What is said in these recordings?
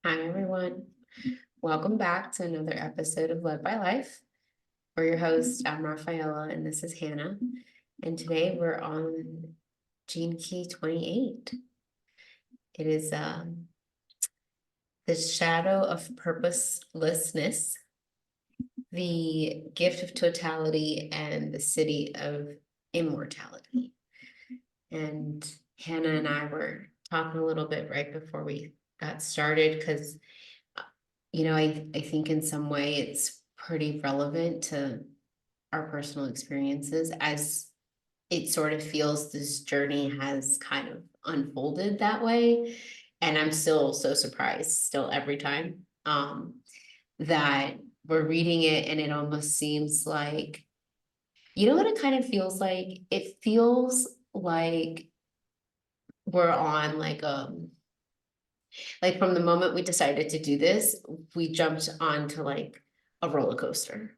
Hi, everyone. Welcome back to another episode of Led by Life. We're your hosts. I'm Rafaela, and this is Hannah. And today we're on Gene Key 28. It is the shadow of purposelessness, the gift of totality, and the city of immortality. And Hannah and I were talking a little bit right before we got started because I think in some way it's pretty relevant to our personal experiences as it sort of feels this journey has kind of unfolded that way. And I'm still so surprised, still every time, that we're reading it and it almost seems like, you know what it kind of feels like? It feels like we're on like from the moment we decided to do this, we jumped onto like a roller coaster.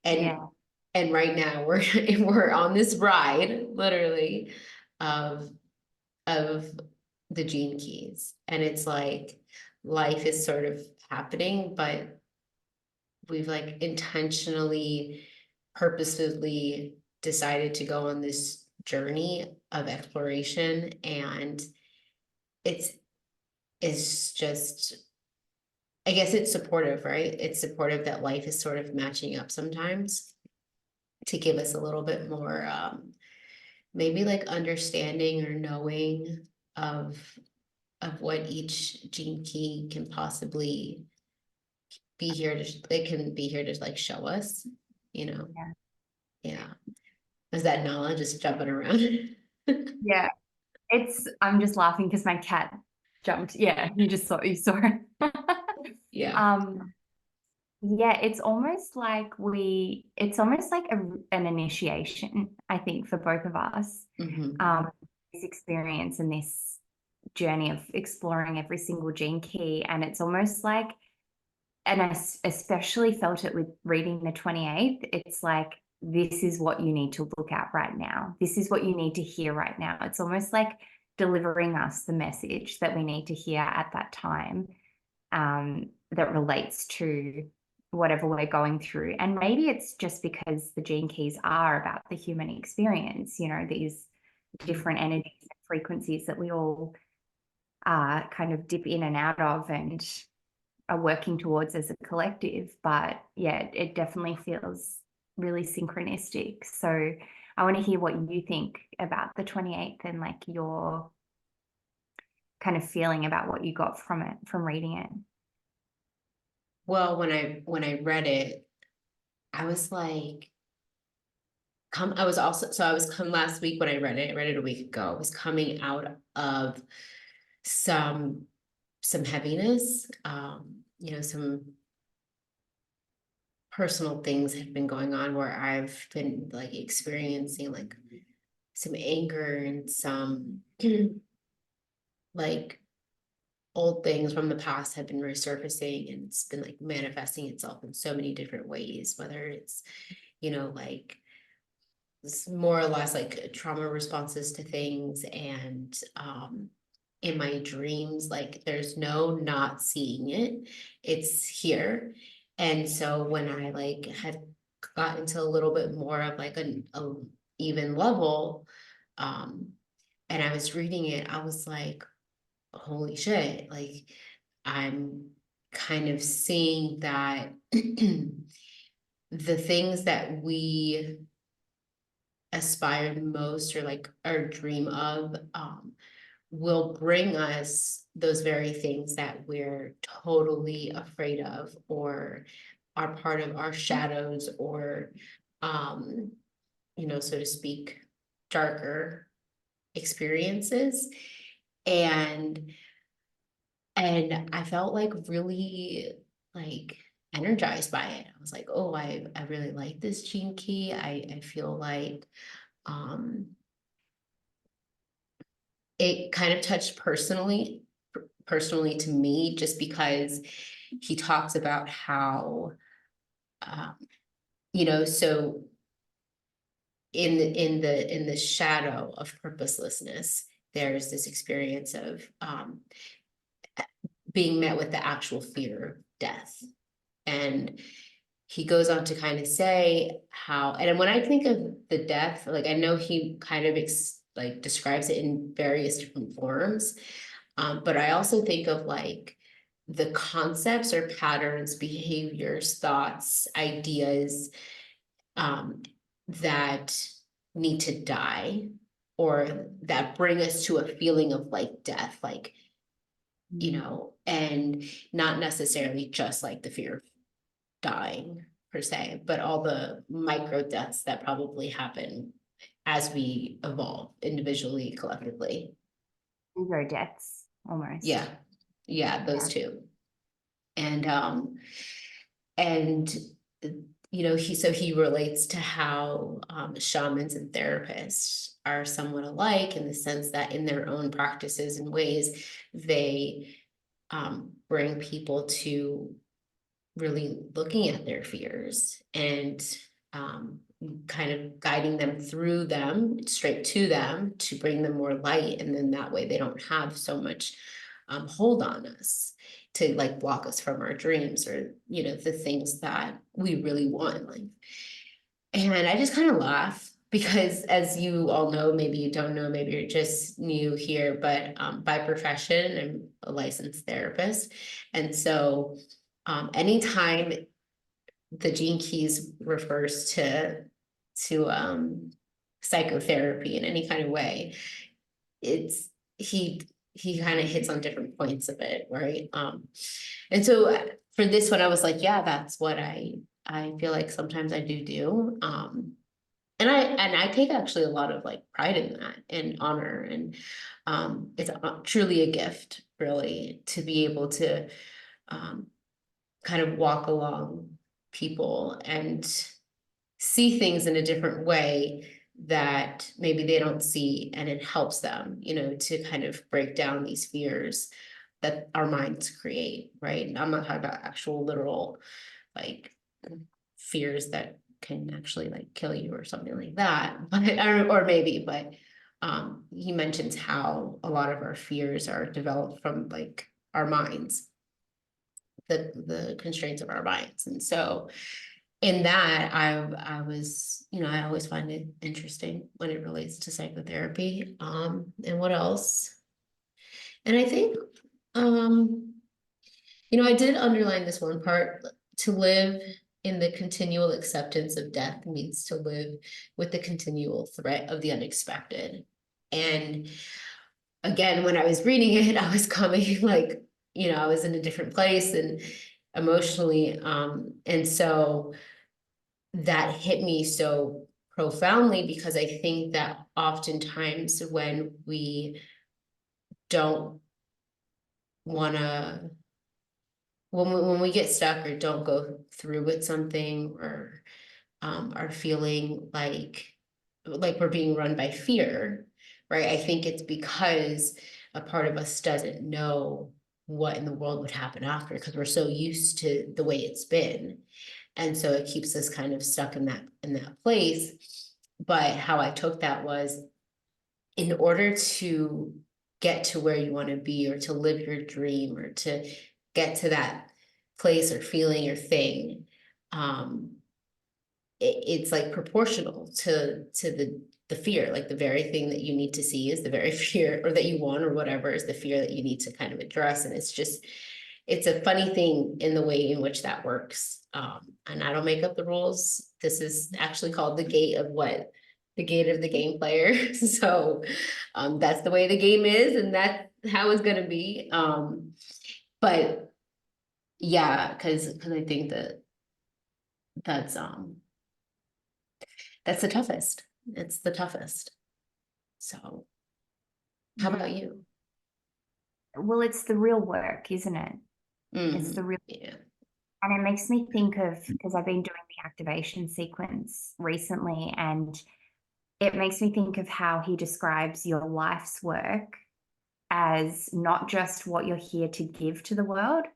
And Yeah. and right now we're on this ride, literally, of of the gene keys. And it's like life is sort of happening, but we've like intentionally, purposefully decided to go on this journey of exploration. And it's it's just, I guess it's supportive, right? It's supportive that life is sort of matching up sometimes to give us a little bit more maybe like understanding or knowing of what each gene key can possibly be here to, it can be here to like show us, you know. Yeah. Yeah. Is that knowledge just jumping around? Yeah. I'm just laughing because my cat jumped. Yeah, you saw it. Yeah. Um, yeah, it's almost like an initiation, I think, for both of us. Hmm. Um, this experience and this journey of exploring every single gene key. And it's almost like, and I especially felt it with reading the 28th, it's like, this is what you need to look at right now. This is what you need to hear right now. It's almost like delivering us the message that we need to hear at that time, that relates to whatever we're going through. And maybe it's just because the gene keys are about the human experience, these different energies and frequencies that we all kind of dip in and out of and are working towards as a collective. But yeah, it definitely feels really synchronistic. So I want to hear what you think about the 28th and like your kind of feeling about what you got from it, from reading it. Well, when I read it, I was like, I was also, so I was come last week when I read it a week ago. I was coming out of some heaviness, some personal things have been going on where I've been like experiencing like some anger and some like old things from the past have been resurfacing, and it's been like manifesting itself in so many different ways, whether it's, like more or less like trauma responses to things. And in my dreams, like there's no not seeing it, it's here. And so when I like had gotten to a little bit more of like a even level, um and I was reading it, I was like, holy shit, like I'm kind of seeing that the things that we aspire most or like our dream of, will bring us those very things that we're totally afraid of or are part of our shadows or, um so to speak, darker experiences. and and I felt like really like energized by it. I was like, oh, I really like this gene key. I feel like, um it kind of touched personally to me, just because he talks about how, um, so in the shadow of purposelessness, there's this experience of, being met with the actual fear of death. And he goes on to kind of say how, and when I think of the death, like I know he kind of like describes it in various different forms, but I also think of like the concepts or patterns, behaviors, thoughts, ideas that need to die or that bring us to a feeling of like death, like, you know, and not necessarily just like the fear of dying per se, but all the micro deaths that probably happen as we evolve individually, collectively. Ego deaths, almost. Yeah. Yeah, those two. And you know, he relates to how shamans and therapists are somewhat alike in the sense that in their own practices and ways, they bring people to really looking at their fears and kind of guiding them through them, straight to them, to bring them more light. And then that way they don't have so much hold on us to like block us from our dreams or, you know, the things that we really want in life. And I just kind of laugh because as you all know, maybe you don't know, maybe you're just new here, but by profession, I'm a licensed therapist. And so anytime the Gene Keys refers to psychotherapy in any kind of way, it's he kind of hits on different points of it, right? And so for this one, I was like, yeah, that's what I feel like sometimes I do. And I take actually a lot of like pride in that and honor, and it's truly a gift, really, to be able to kind of walk along people and see things in a different way that maybe they don't see, and it helps them, you know, to kind of break down these fears that our minds create, right? And I'm not talking about actual literal like fears that can actually like kill you or something like that, but or maybe, but he mentions how a lot of our fears are developed from like our minds, the constraints of our minds. And so in that, I was, you know, I always find it interesting when it relates to psychotherapy. And what else? And I think, you know, I did underline this one part: to live in the continual acceptance of death means to live with the continual threat of the unexpected. And again, when I was reading it, I was coming like, you know, I was in a different place and emotionally. And so that hit me so profoundly because I think that oftentimes when we don't want to, when we get stuck or don't go through with something or are feeling like we're being run by fear, right? I think it's because a part of us doesn't know what in the world would happen after because we're so used to the way it's been. And so it keeps us kind of stuck in that place. But how I took that was, in order to get to where you want to be or to live your dream or to get to that place or feeling or thing, it's like proportional to the fear. Like the very thing that you need to see is the very fear, or that you want or whatever is the fear that you need to kind of address. And it's just, it's a funny thing in the way in which that works. And I don't make up the rules. This is actually called the gate of what? The gate of the game player. So that's the way the game is, and that's how it's gonna be. But yeah, because I think that that's that's the toughest. It's the toughest. So how about you? Well, it's the real work, isn't it? It's the real, Yeah. and it makes me think of, because I've been doing the activation sequence recently, and it makes me think of how he describes your life's work as not just what you're here to give to the world,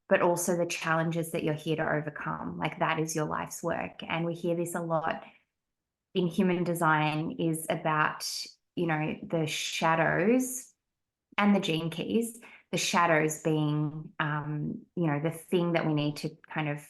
but also the challenges that you're here to overcome. Like that is your life's work. And we hear this a lot in human design, is about, you know, the shadows and the gene keys, the shadows being, the thing that we need to kind of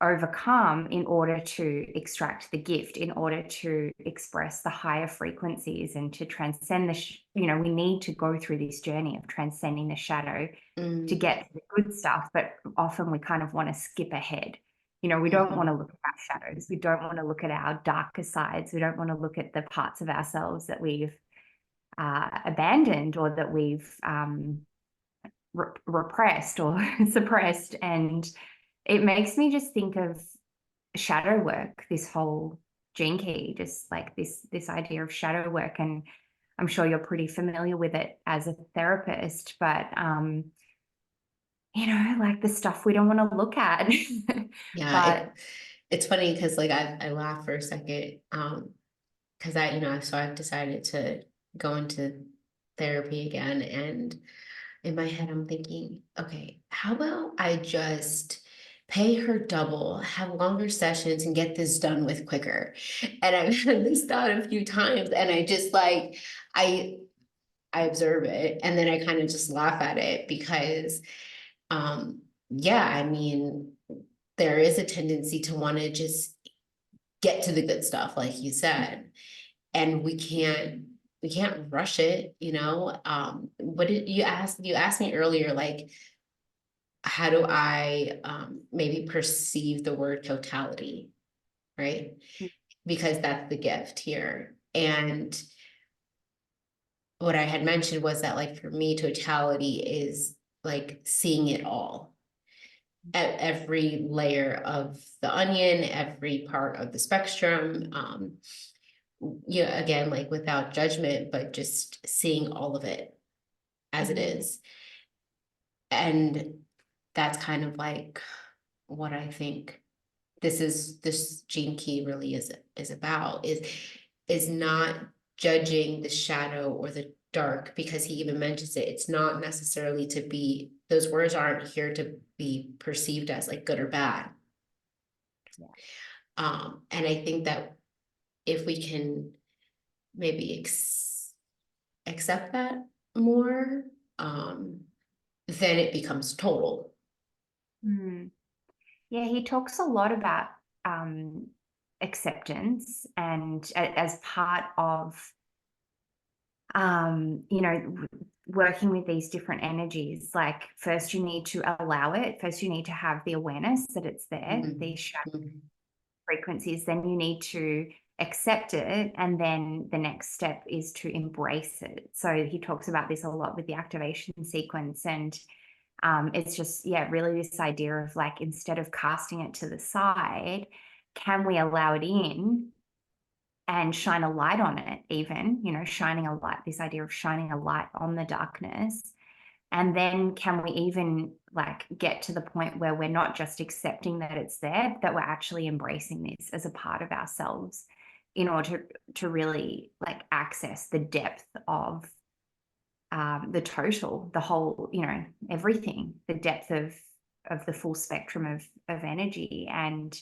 overcome in order to extract the gift, in order to express the higher frequencies and to transcend we need to go through this journey of transcending the shadow to get to the good stuff. But often we kind of want to skip ahead. We don't want to look at our shadows. We don't want to look at our darker sides. We don't want to look at the parts of ourselves that we've abandoned or that we've repressed or suppressed. And it makes me just think of shadow work, this whole gene key, just like this idea of shadow work. And I'm sure you're pretty familiar with it as a therapist, but like the stuff we don't want to look at. Yeah, But it's funny because like I laugh for a second, because I've decided to go into therapy again, and in my head I'm thinking, okay, how about I just pay her double, have longer sessions, and get this done with quicker? And I've had this thought a few times, and I just like I observe it, and then I kind of just laugh at it because yeah, I mean, there is a tendency to want to just get to the good stuff, like you said, and we can't rush it, what did you asked me earlier, like, how do I maybe perceive the word totality, right? Because that's the gift here. And what I had mentioned was that, like, for me, totality is like seeing it all at every layer of the onion, every part of the spectrum. Yeah, again, like without judgment, but just seeing all of it as it is. And that's kind of like what I think this gene key really is about, is not judging the shadow or the dark, because he even mentions it. It's not necessarily to be, those words aren't here to be perceived as like good or bad. Yeah. And I think that if we can maybe accept that more, then it becomes total. Yeah, he talks a lot about acceptance, and as part of working with these different energies. Like, first you need to allow it. First you need to have the awareness that it's there, these shadow frequencies. Then you need to accept it, and then the next step is to embrace it. So he talks about this a lot with the activation sequence. And it's just, really this idea of, like, instead of casting it to the side, can we allow it in and shine a light on it, even, shining a light, this idea of shining a light on the darkness. And then can we even, like, get to the point where we're not just accepting that it's there, that we're actually embracing this as a part of ourselves, in order to really, like, access the depth of the total, the whole, everything, the depth of the full spectrum of energy. And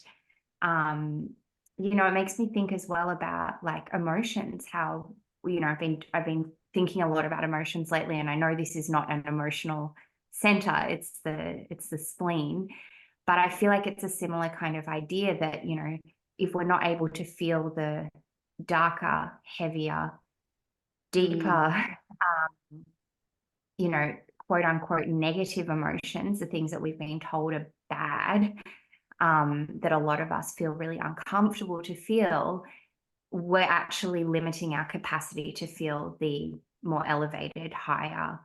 it makes me think as well about, like, emotions, how, I've been thinking a lot about emotions lately, and I know this is not an emotional center, it's the spleen, but I feel like it's a similar kind of idea that, if we're not able to feel the darker, heavier, deeper, quote unquote negative emotions, the things that we've been told are bad, that a lot of us feel really uncomfortable to feel, we're actually limiting our capacity to feel the more elevated, higher,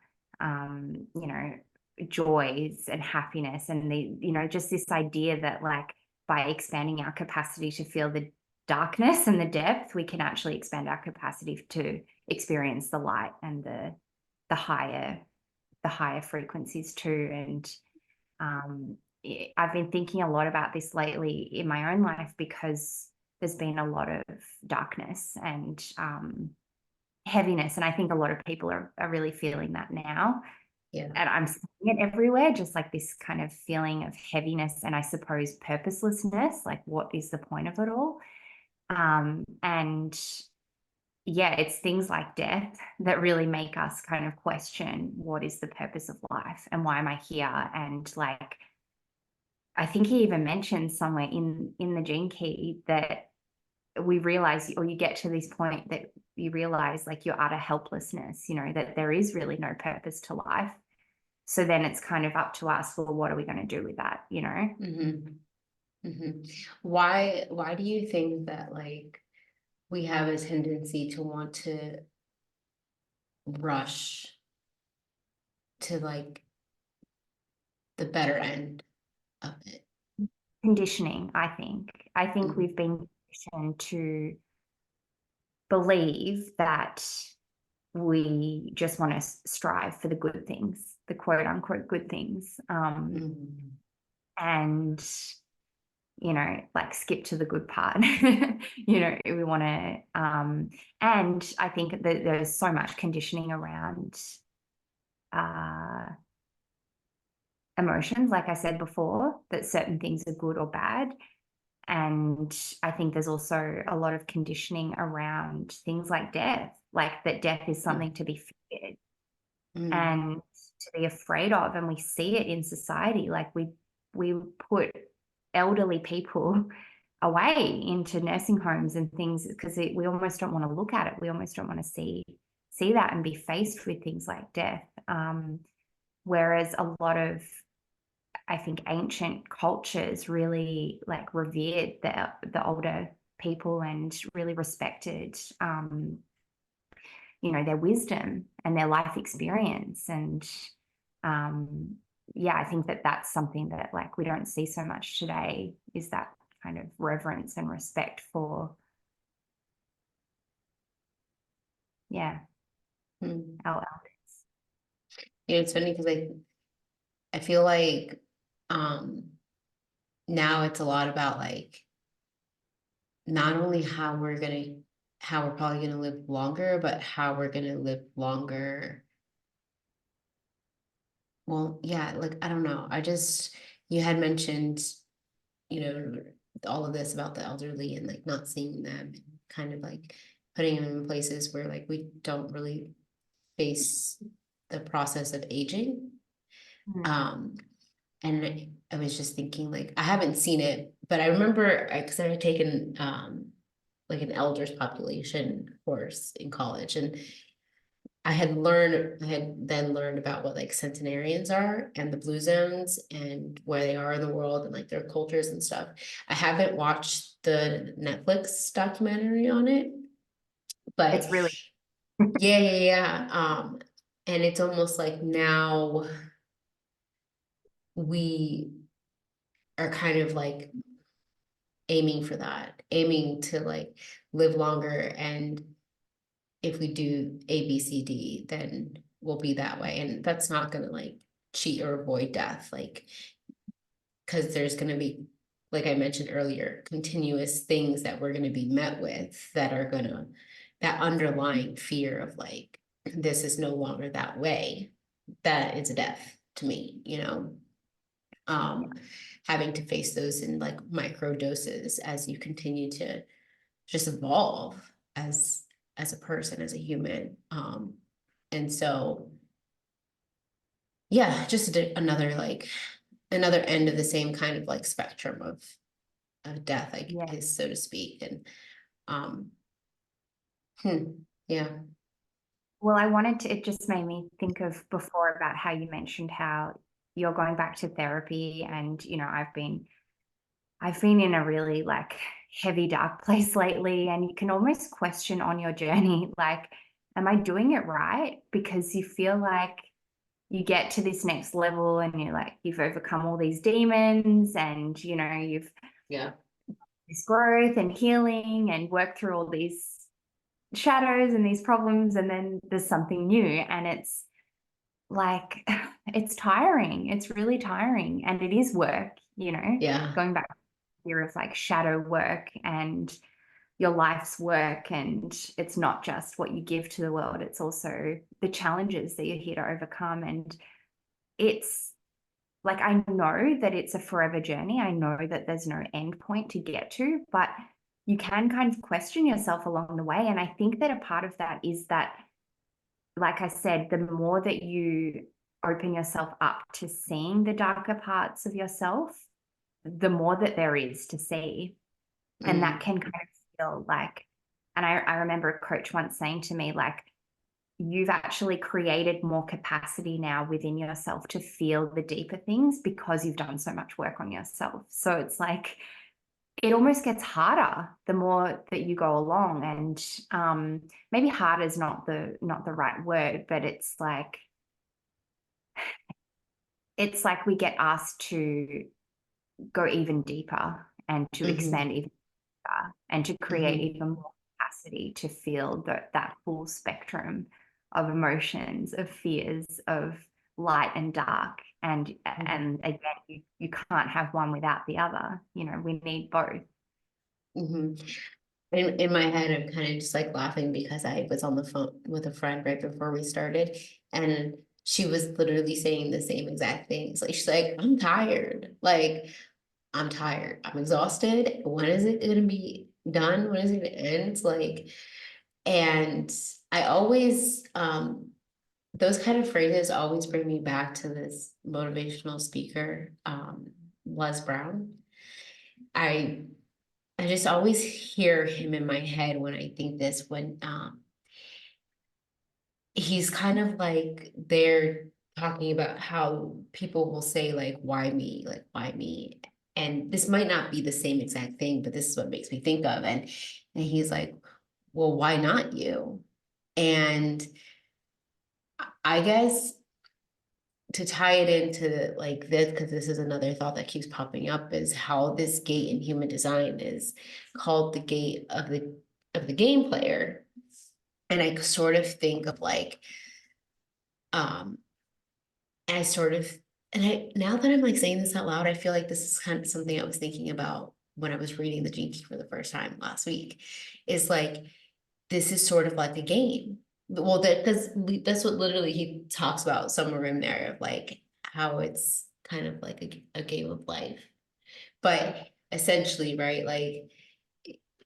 joys and happiness. And just this idea that, like, by expanding our capacity to feel the darkness and the depth, we can actually expand our capacity to experience the light and the higher frequencies too. And I've been thinking a lot about this lately in my own life, because there's been a lot of darkness and heaviness, and I think a lot of people are really feeling that now. Yeah. And I'm seeing it everywhere, just like this kind of feeling of heaviness, and I suppose purposelessness, like, what is the point of it all? And yeah, it's things like death that really make us kind of question what is the purpose of life and why am I here? And like, I think he even mentioned somewhere in the gene key that we realize, or you get to this point that you realize like your utter helplessness, you know, that there is really no purpose to life. So then it's kind of up to us, well, what are we going to do with that, you know? Why do you think that like we have a tendency to want to rush to like the better end of it? Conditioning, I think. I think we've been conditioned to believe that we just want to strive for the good things, the quote unquote good things. And, you know, like skip to the good part. You know, we want to, and I think that there's so much conditioning around emotions, like I said before, that certain things are good or bad. And I think there's also a lot of conditioning around things like death, like that death is something to be feared and to be afraid of. And we see it in society. Like we put elderly people away into nursing homes and things because we almost don't want to look at it. We almost don't want to see that and be faced with things like death. Whereas a lot of, I think, ancient cultures really like revered the older people and really respected, you know, their wisdom and their life experience. And yeah, I think that that's something that like we don't see so much today, is that kind of reverence and respect for, yeah, our elders. Yeah, it's funny because I feel like now it's a lot about like not only how we're probably gonna live longer, but how we're gonna live longer. Well, yeah, like I don't know. You had mentioned, you know, all of this about the elderly and like not seeing them and kind of like putting them in places where like we don't really face the process of aging. And I was just thinking like I haven't seen it, but I remember because I had taken like an elders population course in college, and I had then learned about what like centenarians are and the blue zones and where they are in the world and like their cultures and stuff. I haven't watched the Netflix documentary on it, but It's really, yeah. And it's almost like now we are kind of like aiming for that, aiming to like live longer. And if we do A, B, C, D, then we'll be that way. And that's not gonna like cheat or avoid death, like, because there's gonna be, like I mentioned earlier, continuous things that we're gonna be met with that are gonna, that underlying fear of like, this is no longer that way. That is a death to me, you know. Having to face those in like micro doses as you continue to just evolve as a person, as a human. And so yeah, just another like another end of the same kind of like spectrum of death, like yeah. is so to speak. And um yeah. Well, it just made me think of before about how you mentioned how you're going back to therapy. And, you know, I've been in a really like heavy, dark place lately. And you can almost question on your journey, like, am I doing it right? Because you feel like you get to this next level and you're like, you've overcome all these demons and, you know, you've Yeah. this growth and healing and worked through all these shadows and these problems. And then there's something new. And it's like, it's tiring. It's really tiring. And it is work, you know, Yeah. going back to the fear of like shadow work and your life's work. And it's not just what you give to the world, it's also the challenges that you're here to overcome. And it's like, I know that it's a forever journey. I know that there's no end point to get to, but you can kind of question yourself along the way. And I think that a part of that is that, like I said, the more that you open yourself up to seeing the darker parts of yourself, the more that there is to see. And that can kind of feel like, and I remember a coach once saying to me, like, you've actually created more capacity now within yourself to feel the deeper things because you've done so much work on yourself. So it's like, it almost gets harder the more that you go along. And maybe harder is not the right word, but it's like we get asked to go even deeper and to expand even deeper and to create even more capacity to feel that full spectrum of emotions, of fears, of light and dark. And again, you can't have one without the other. You know, we need both. In my head, I'm kind of just like laughing because I was on the phone with a friend right before we started, and she was literally saying the same exact things. Like, she's like, I'm tired. Like, I'm tired. I'm exhausted. When is it going to be done? When is it going to end? Like, and I always, those kind of phrases always bring me back to this motivational speaker, Les Brown. I just always hear him in my head when I think this, when he's kind of like they're talking about how people will say like, why me? Like, why me? And this might not be the same exact thing, but this is what makes me think of. And he's like, well, why not you? And I guess to tie it into like this, because this is another thought that keeps popping up, is how this gate in human design is called the gate of the game player. And I sort of think of like, I sort of, and I, now that I'm like saying this out loud, I feel like this is kind of something I was thinking about when I was reading the Gene Key for the first time last week, is like, this is sort of like a game. Well, because that's what literally he talks about somewhere in there, of like how it's kind of like a game of life. But essentially, right, like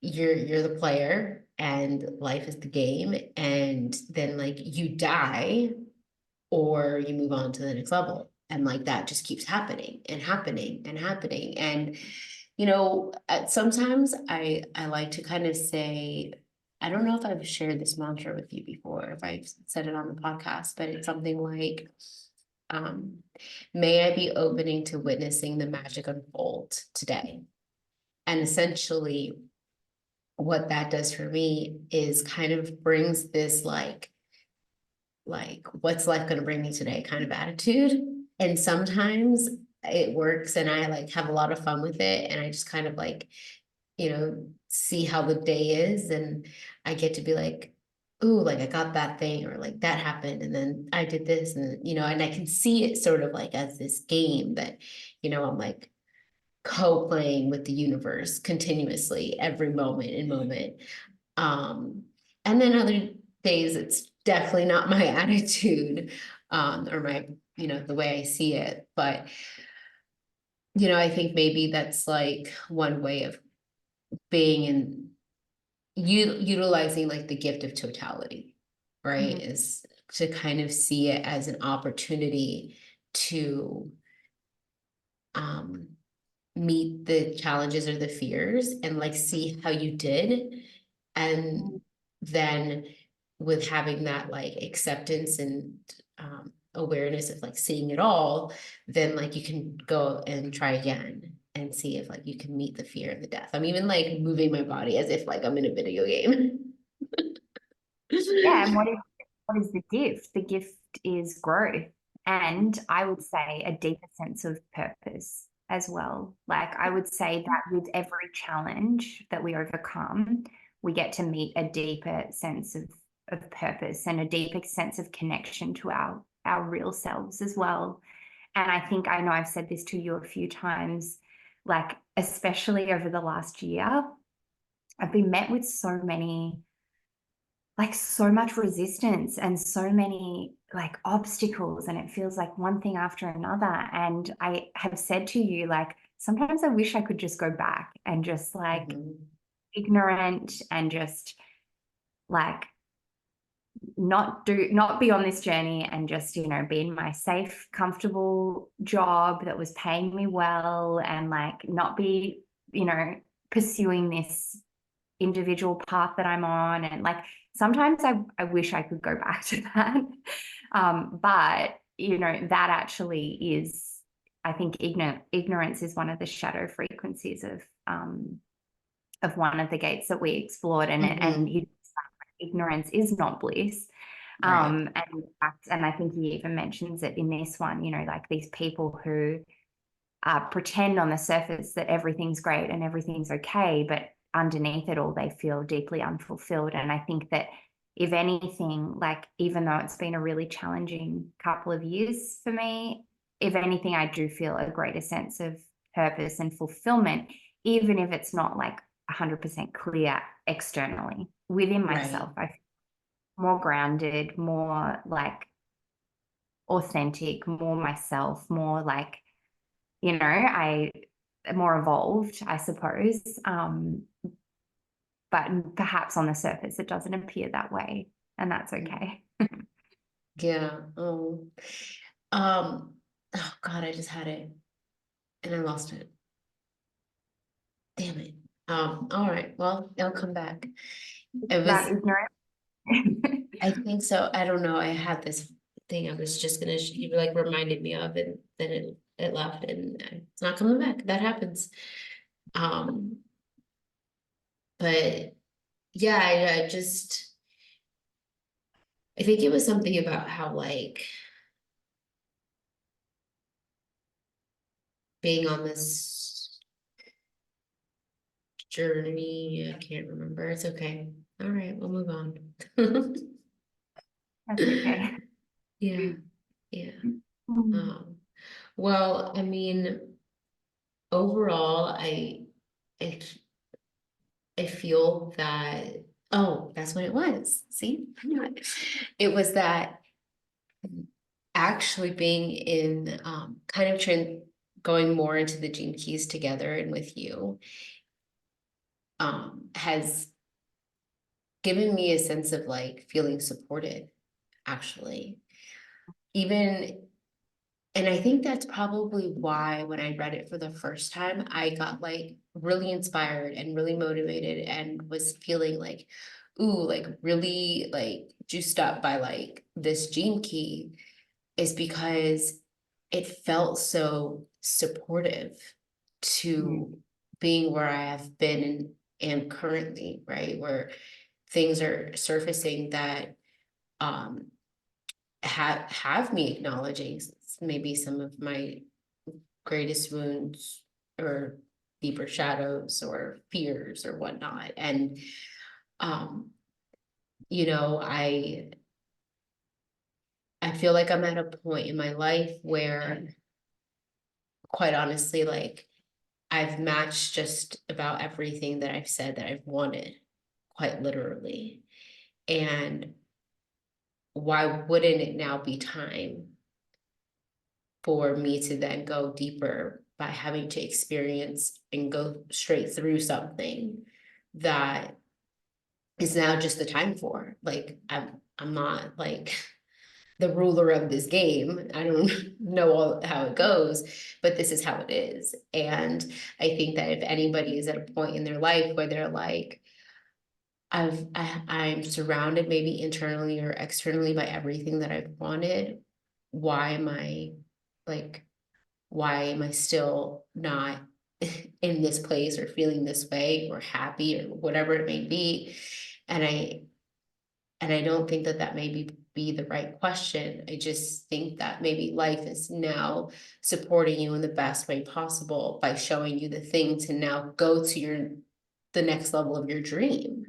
you're the player and life is the game, and then like you die or you move on to the next level. And like that just keeps happening and happening and happening. And sometimes I like to kind of say, I don't know if I've shared this mantra with you before, if I've said it on the podcast, but it's something like, um, may I be opening to witnessing the magic unfold today. And essentially, what that does for me is kind of brings this like what's life going to bring me today kind of attitude. And sometimes it works and I like have a lot of fun with it, and I just kind of like, see how the day is, and I get to be like, ooh, like I got that thing, or like that happened, and then I did this, and and I can see it sort of like as this game that, I'm like co-playing with the universe continuously every moment and moment. And then other days it's definitely not my attitude, or my, the way I see it. But, I think maybe that's like one way of being in utilizing like the gift of totality, right? Is to kind of see it as an opportunity to meet the challenges or the fears and like see how you did. And then with having that like acceptance and awareness of like seeing it all, then like you can go and try again and see if like you can meet the fear of the death. I'm even like moving my body as if like I'm in a video game. Yeah, and what is the gift? The gift is growth, and I would say a deeper sense of purpose as well. Like I would say that with every challenge that we overcome, we get to meet a deeper sense of purpose and a deeper sense of connection to our real selves as well. And I know I've said this to you a few times, like especially over the last year, I've been met with so much resistance and so many like obstacles, and it feels like one thing after another. And I have said to you, like, sometimes I wish I could just go back and just like ignorant and just like not be on this journey and just, you know, be in my safe, comfortable job that was paying me well, and like not be, you know, pursuing this individual path that I'm on. And like sometimes I wish I could go back to that. But you know, that actually is, I think ignorance is one of the shadow frequencies of one of the gates that we explored, and ignorance is not bliss. Right. And I think he even mentions it in this one, you know, like these people who pretend on the surface that everything's great and everything's okay, but underneath it all, they feel deeply unfulfilled. And I think that if anything, like, even though it's been a really challenging couple of years for me, if anything, I do feel a greater sense of purpose and fulfillment, even if it's not like 100% clear externally. Within myself, Right. I feel more grounded, more like authentic, more myself, more like, you know, I more evolved, I suppose. But perhaps on the surface, it doesn't appear that way, and that's okay. Yeah. Oh, oh God, I just had it and I lost it. Damn it. All right. Well, it'll come back. It About was, ignorance. I think so. I don't know. I had this thing I was just gonna, you like reminded me of, and then it left, and it's not coming back. That happens. Um, but yeah, I just, I think it was something about how like being on this journey, I can't remember. It's okay. All right, we'll move on. That's okay. Yeah, yeah. Mm. Um, well, I mean, overall, I I feel that, oh, that's what it was. See, I knew it. It was that actually being in kind of going more into the gene keys together and with you has given me a sense of like feeling supported, actually. Even, and I think that's probably why when I read it for the first time, I got like really inspired and really motivated and was feeling like, ooh, like really like juiced up by like this gene key, is because it felt so supportive Mm. to being where I have been and am currently, right? Where things are surfacing that um have me acknowledging maybe some of my greatest wounds or deeper shadows or fears or whatnot. And um, you know, I feel like I'm at a point in my life where, quite honestly, like I've matched just about everything that I've said that I've wanted, quite literally. And why wouldn't it now be time for me to then go deeper by having to experience and go straight through something that is now just the time for? Like I'm not like the ruler of this game. I don't know how it goes, but this is how it is. And I think that if anybody is at a point in their life where they're like, I'm surrounded maybe internally or externally by everything that I've wanted, why am I like, why am I still not in this place or feeling this way or happy or whatever it may be? And I don't think that that be the right question. I just think that maybe life is now supporting you in the best way possible by showing you the thing to now go to the next level of your dream.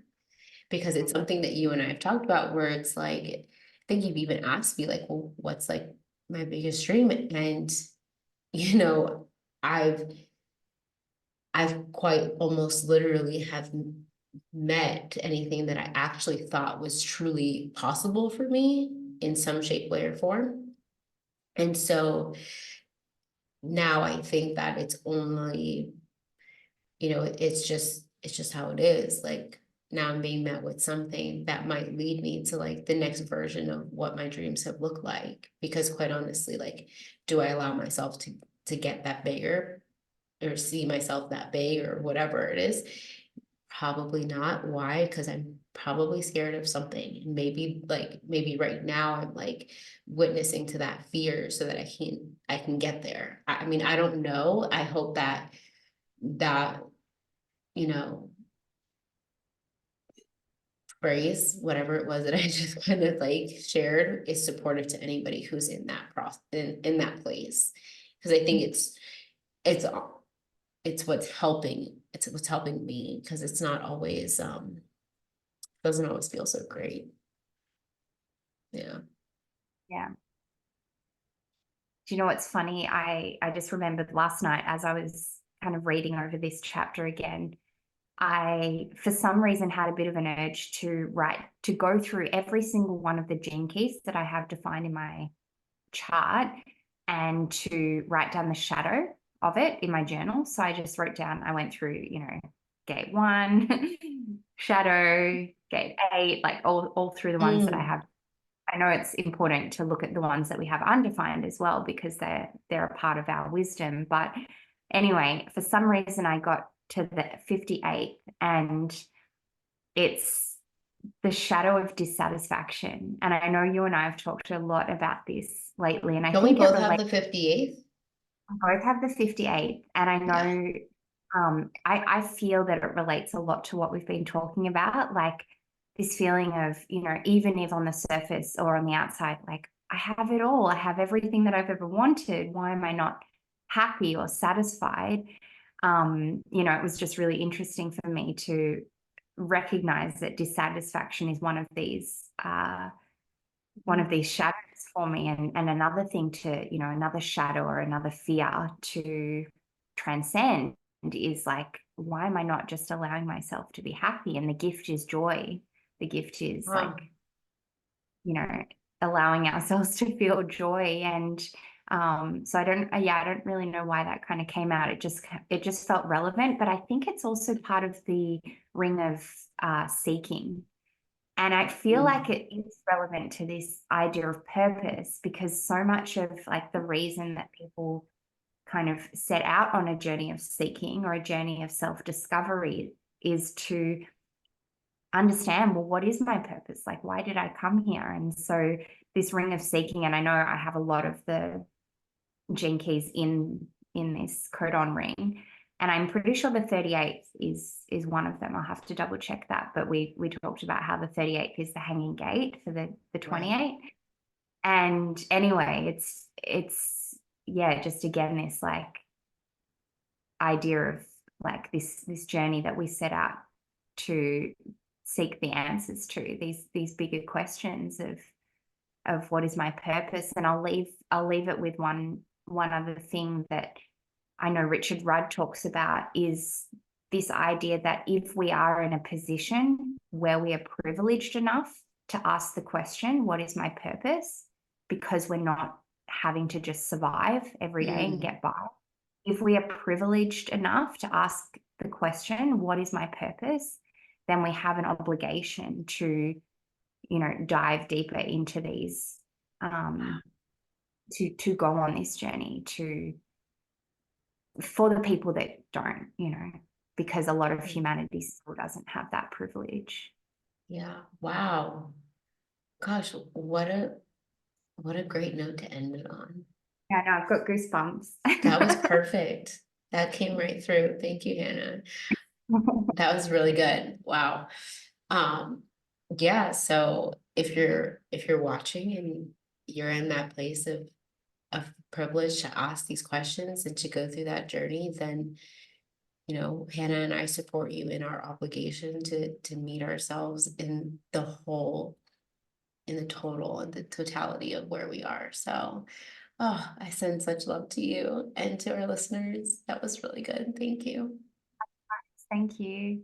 Because it's something that you and I have talked about where it's like, I think you've even asked me like, well, what's like my biggest dream? And you know, I've I've quite almost literally have met anything that I actually thought was truly possible for me in some shape, way, or form. And so now I think that it's only, you know, it's just it's just how it is. Like now I'm being met with something that might lead me to like the next version of what my dreams have looked like. Because quite honestly, like, do I allow myself to get that bigger or see myself that big or whatever it is? Probably not. Why? Because I'm probably scared of something. Maybe right now I'm like witnessing to that fear so that I can get there. I mean, I don't know. I hope that you know phrase, whatever it was that I just kind of like shared, is supportive to anybody who's in that process, in that place. Because I think it's it's what's helping me, because it's not always doesn't always feel so great. Yeah. Yeah. Do you know what's funny? I just remembered last night as I was kind of reading over this chapter again, I, for some reason, had a bit of an urge to go through every single one of the gene keys that I have defined in my chart and to write down the shadow of it in my journal. So I just wrote down, I went through, gate 1, shadow, gate 8, like all through the ones that I have. I know it's important to look at the ones that we have undefined as well, because they're a part of our wisdom. But anyway, for some reason I got to the 58, and it's the shadow of dissatisfaction. And I know you and I have talked a lot about this lately, and I Don't we think it both have relates. the 58th? We both have the 58, and I Yeah. know I feel that it relates a lot to what we've been talking about, like this feeling of, even if on the surface or on the outside, like I have it all, I have everything that I've ever wanted. Why am I not happy or satisfied? It was just really interesting for me to recognize that dissatisfaction is one of these shadows for me, and another thing to, another shadow or another fear to transcend is like, why am I not just allowing myself to be happy? And the gift is joy. The gift is Wow. allowing ourselves to feel joy. And so I don't really know why that kind of came out. It just felt relevant, but I think it's also part of the ring of seeking. And I feel like it is relevant to this idea of purpose, because so much of like the reason that people kind of set out on a journey of seeking or a journey of self-discovery is to understand, well, what is my purpose? Like, why did I come here? And so this ring of seeking, and I know I have a lot of the gene keys in this codon ring, and I'm pretty sure the 38th is one of them. I'll have to double check that, but we talked about how the 38th is the hanging gate for the 28th. Right. And anyway, it's yeah, just again this like idea of like this journey that we set out to seek the answers to these bigger questions of what is my purpose. And I'll leave it with one other thing that I know Richard Rudd talks about, is this idea that if we are in a position where we are privileged enough to ask the question, what is my purpose? Because we're not having to just survive every day and get by. If we are privileged enough to ask the question, what is my purpose? Then we have an obligation to, dive deeper into these, to go on this journey for the people that don't, because a lot of humanity still doesn't have that privilege. Yeah. Wow. Gosh, what a great note to end it on. Yeah, no, I've got goosebumps. That was perfect. That came right through. Thank you, Hannah. That was really good. Wow. Um, yeah, so if you're watching and you're in that place of privilege to ask these questions and to go through that journey, then Hannah and I support you in our obligation to meet ourselves in the whole, in the total and the totality of where we are. So, oh, I send such love to you and to our listeners. That was really good. Thank you. Thank you.